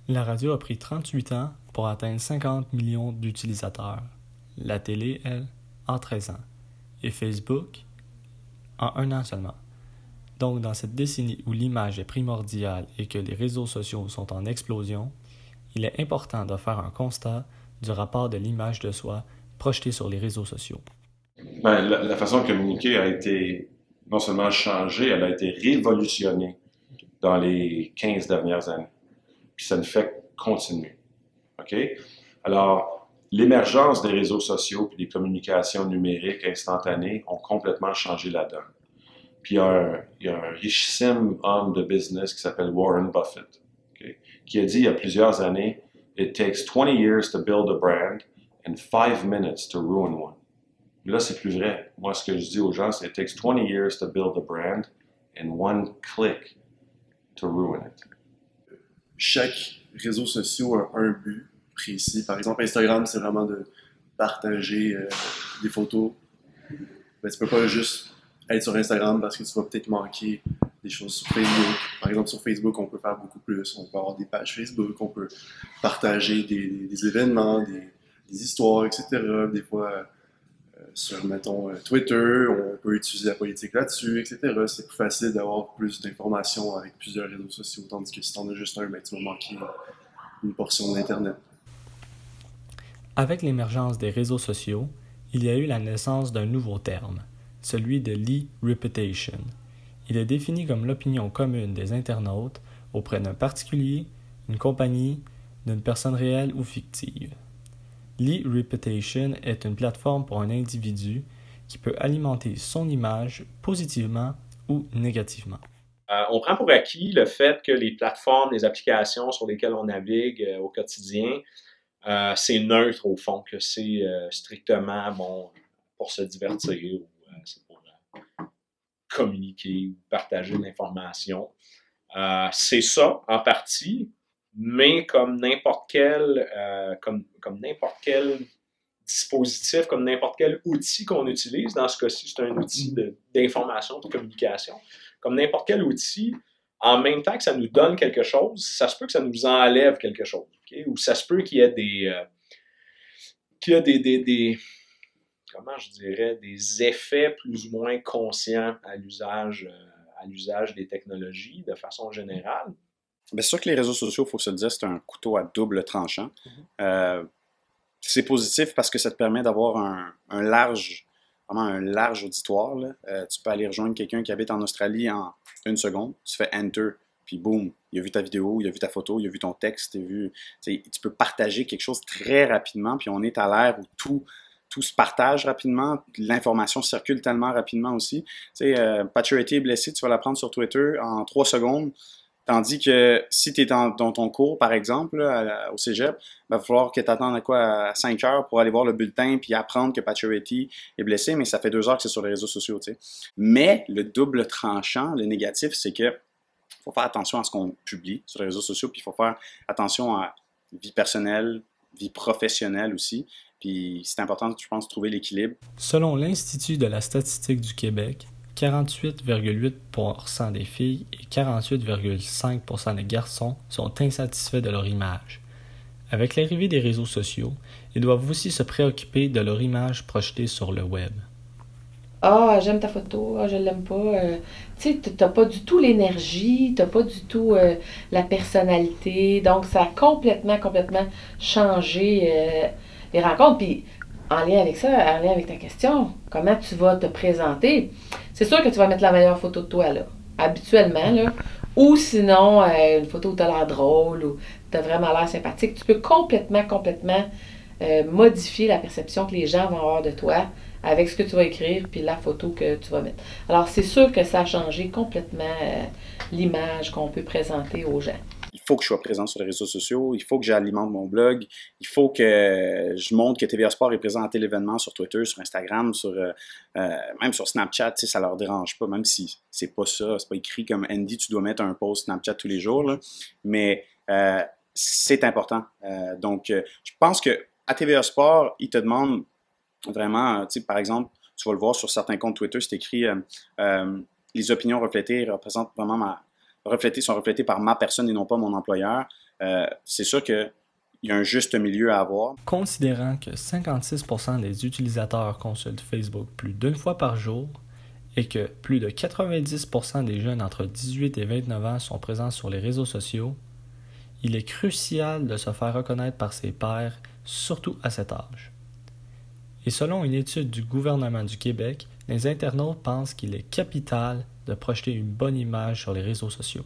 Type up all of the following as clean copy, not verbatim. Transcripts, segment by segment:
La radio a pris 38 ans pour atteindre 50 millions d'utilisateurs. La télé, elle, en 13 ans. Et Facebook, en 1 an seulement. Donc, dans cette décennie où l'image est primordiale et que les réseaux sociaux sont en explosion, il est important de faire un constat du rapport de l'image de soi projetée sur les réseaux sociaux. Ben, la façon de communiquer a été non seulement changée, elle a été révolutionnée dans les 15 dernières années. Puis ça ne fait que continuer. OK? Alors, l'émergence des réseaux sociaux et des communications numériques instantanées ont complètement changé la donne. Puis il y a un richissime homme de business qui s'appelle Warren Buffett, okay, qui a dit il y a plusieurs années, It takes 20 years to build a brand and 5 minutes to ruin one. Mais là, c'est plus vrai. Moi, ce que je dis aux gens, c'est It takes 20 years to build a brand and 1 click to ruin it. Chaque réseau social a un but précis. Par exemple, Instagram, c'est vraiment de partager des photos. Ben, tu peux pas juste être sur Instagram parce que tu vas peut-être manquer des choses sur Facebook. Par exemple, sur Facebook, on peut faire beaucoup plus. On peut avoir des pages Facebook, on peut partager des événements, des histoires, etc. Des fois, sur, mettons, Twitter, on peut utiliser la politique là-dessus, etc. C'est plus facile d'avoir plus d'informations avec plusieurs réseaux sociaux, tandis que si t'en as juste un, ben, tu vas manquer une portion d'Internet. Avec l'émergence des réseaux sociaux, il y a eu la naissance d'un nouveau terme, celui de l'e-reputation. Il est défini comme l'opinion commune des internautes auprès d'un particulier, une compagnie, d'une personne réelle ou fictive. L'e-reputation est une plateforme pour un individu qui peut alimenter son image positivement ou négativement. On prend pour acquis le fait que les plateformes, les applications sur lesquelles on navigue au quotidien, c'est neutre au fond, que c'est strictement bon pour se divertir ou c'est pour communiquer ou partager de l'information. C'est ça en partie, mais comme n'importe quel dispositif, comme n'importe quel outil qu'on utilise, dans ce cas-ci, c'est un outil d'information, de communication, comme n'importe quel outil, en même temps que ça nous donne quelque chose, ça se peut que ça nous enlève quelque chose, okay? Ou ça se peut qu'il y ait comment je dirais, des effets plus ou moins conscients à l'usage des technologies de façon générale. Bien, c'est sûr que les réseaux sociaux, il faut se le dire, c'est un couteau à double tranchant. C'est positif parce que ça te permet d'avoir un large auditoire. Tu peux aller rejoindre quelqu'un qui habite en Australie en 1 seconde. Tu fais Enter, puis boum, il a vu ta vidéo, il a vu ta photo, il a vu ton texte, tu peux partager quelque chose très rapidement, puis on est à l'ère où tout se partage rapidement, l'information circule tellement rapidement aussi. Pacioretty est blessé, tu vas l'apprendre sur Twitter en 3 secondes. Tandis que si tu es dans ton cours, par exemple, là, au cégep, il va falloir que tu attendes à 5 heures pour aller voir le bulletin puis apprendre que Pacioretty est blessé, mais ça fait 2 heures que c'est sur les réseaux sociaux. T'sais. Mais le double tranchant, le négatif, c'est que faut faire attention à ce qu'on publie sur les réseaux sociaux, puis il faut faire attention à vie personnelle, vie professionnelle aussi. Puis c'est important, je pense, de trouver l'équilibre. Selon l'Institut de la statistique du Québec, 48,8% des filles et 48,5% des garçons sont insatisfaits de leur image. Avec l'arrivée des réseaux sociaux, ils doivent aussi se préoccuper de leur image projetée sur le web. Ah, j'aime ta photo, ah, je l'aime pas. Tu sais, t'as pas du tout l'énergie, t'as pas du tout la personnalité. Donc, ça a complètement changé les rencontres. Puis, en lien avec ça, en lien avec ta question, comment tu vas te présenter? C'est sûr que tu vas mettre la meilleure photo de toi, là, habituellement, là. Ou sinon, une photo où tu as l'air drôle ou tu as vraiment l'air sympathique. Tu peux complètement modifier la perception que les gens vont avoir de toi avec ce que tu vas écrire puis la photo que tu vas mettre. Alors, c'est sûr que ça a changé complètement l'image qu'on peut présenter aux gens. Il faut que je sois présent sur les réseaux sociaux, il faut que j'alimente mon blog, il faut que je montre que TVA Sport est présent à tel événement sur Twitter, sur Instagram, même sur Snapchat, ça leur dérange pas, même si c'est pas ça, c'est pas écrit comme Andy, tu dois mettre un post Snapchat tous les jours, là, mais c'est important. Donc, je pense que à TVA Sport, ils te demandent vraiment, par exemple, tu vas le voir sur certains comptes Twitter, c'est écrit les opinions reflétées représentent vraiment sont reflétées par ma personne et non pas mon employeur. C'est sûr qu'il y a un juste milieu à avoir. Considérant que 56% des utilisateurs consultent Facebook plus d'une fois par jour et que plus de 90% des jeunes entre 18 et 29 ans sont présents sur les réseaux sociaux, il est crucial de se faire reconnaître par ses pairs, surtout à cet âge. Et selon une étude du gouvernement du Québec, les internautes pensent qu'il est capital de projeter une bonne image sur les réseaux sociaux.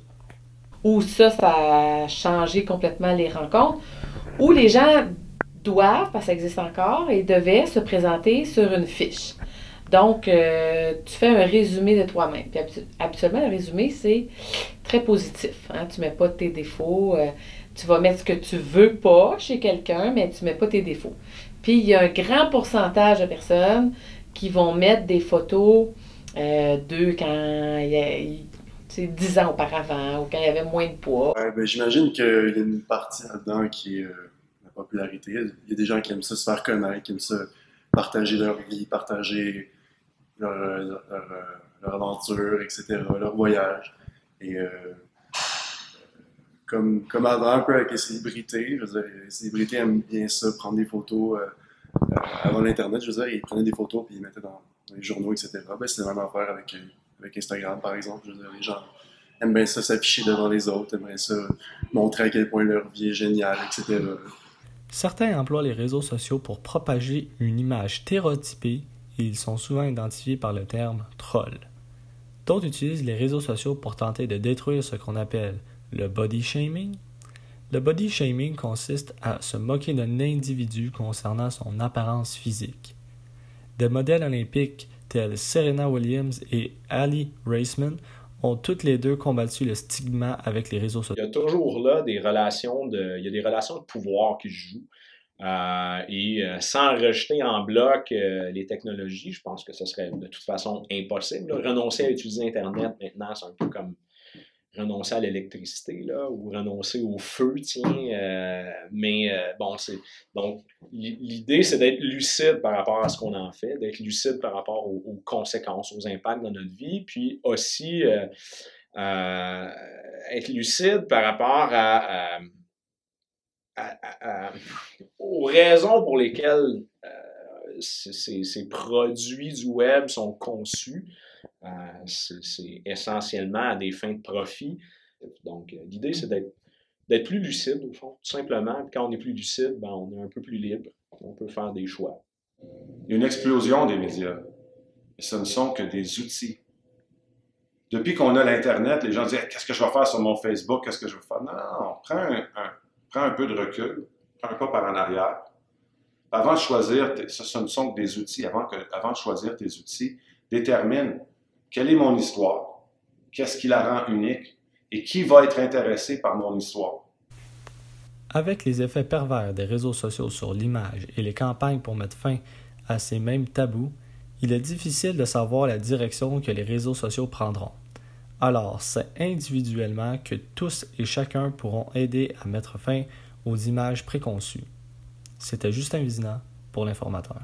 Où ça a changé complètement les rencontres, où les gens doivent, parce que ça existe encore, et devaient se présenter sur une fiche. Donc, tu fais un résumé de toi-même. Puis habituellement, le résumé, c'est très positif. Hein? Tu ne mets pas tes défauts. Tu vas mettre ce que tu veux pas chez quelqu'un, mais tu ne mets pas tes défauts. Puis, il y a un grand pourcentage de personnes qui vont mettre des photos d'eux quand il y a 10 ans auparavant ou quand il y avait moins de poids. J'imagine qu'il y a une partie là-dedans qui est la popularité. Il y a des gens qui aiment ça se faire connaître, qui aiment ça partager leur vie, partager leur aventure, etc., leur voyage. Et comme avant, un peu avec les célébrités, je veux dire, les célébrités aiment bien ça, prendre des photos avant l'Internet, je veux dire, ils prenaient des photos puis ils mettaient dans les journaux, etc. C'est la même affaire avec Instagram, par exemple. Je veux dire, les gens aiment bien ça s'afficher devant les autres, aimeraient ça montrer à quel point leur vie est géniale, etc. Certains emploient les réseaux sociaux pour propager une image stéréotypée et ils sont souvent identifiés par le terme « troll ». D'autres utilisent les réseaux sociaux pour tenter de détruire ce qu'on appelle le body shaming. Le body shaming consiste à se moquer d'un individu concernant son apparence physique. Des modèles olympiques tels Serena Williams et Ali Raceman ont toutes les deux combattu le stigma avec les réseaux sociaux. Il y a toujours là des relations de pouvoir qui se jouent. Sans rejeter en bloc les technologies, je pense que ce serait de toute façon impossible. Là. Renoncer à utiliser Internet maintenant, c'est un peu comme renoncer à l'électricité là, ou renoncer au feu, donc l'idée c'est d'être lucide par rapport à ce qu'on en fait, d'être lucide par rapport aux conséquences, aux impacts dans notre vie, puis aussi être lucide par rapport aux raisons pour lesquelles ces produits du web sont conçus. C'est essentiellement à des fins de profit. Donc, l'idée, c'est d'être plus lucide, au fond, tout simplement. Puis quand on est plus lucide, on est un peu plus libre. On peut faire des choix. Il y a une explosion des médias. Mais ce ne sont que des outils. Depuis qu'on a l'Internet, les gens disent « Qu'est-ce que je vais faire sur mon Facebook? Qu'est-ce que je vais faire? » Non, prends un peu de recul, prends un pas par en arrière. Avant de choisir, ce ne sont que des outils. Avant de choisir tes outils, détermine quelle est mon histoire, qu'est-ce qui la rend unique et qui va être intéressé par mon histoire. Avec les effets pervers des réseaux sociaux sur l'image et les campagnes pour mettre fin à ces mêmes tabous, il est difficile de savoir la direction que les réseaux sociaux prendront. Alors, c'est individuellement que tous et chacun pourront aider à mettre fin aux images préconçues. C'était Justin Vizina pour l'Informateur.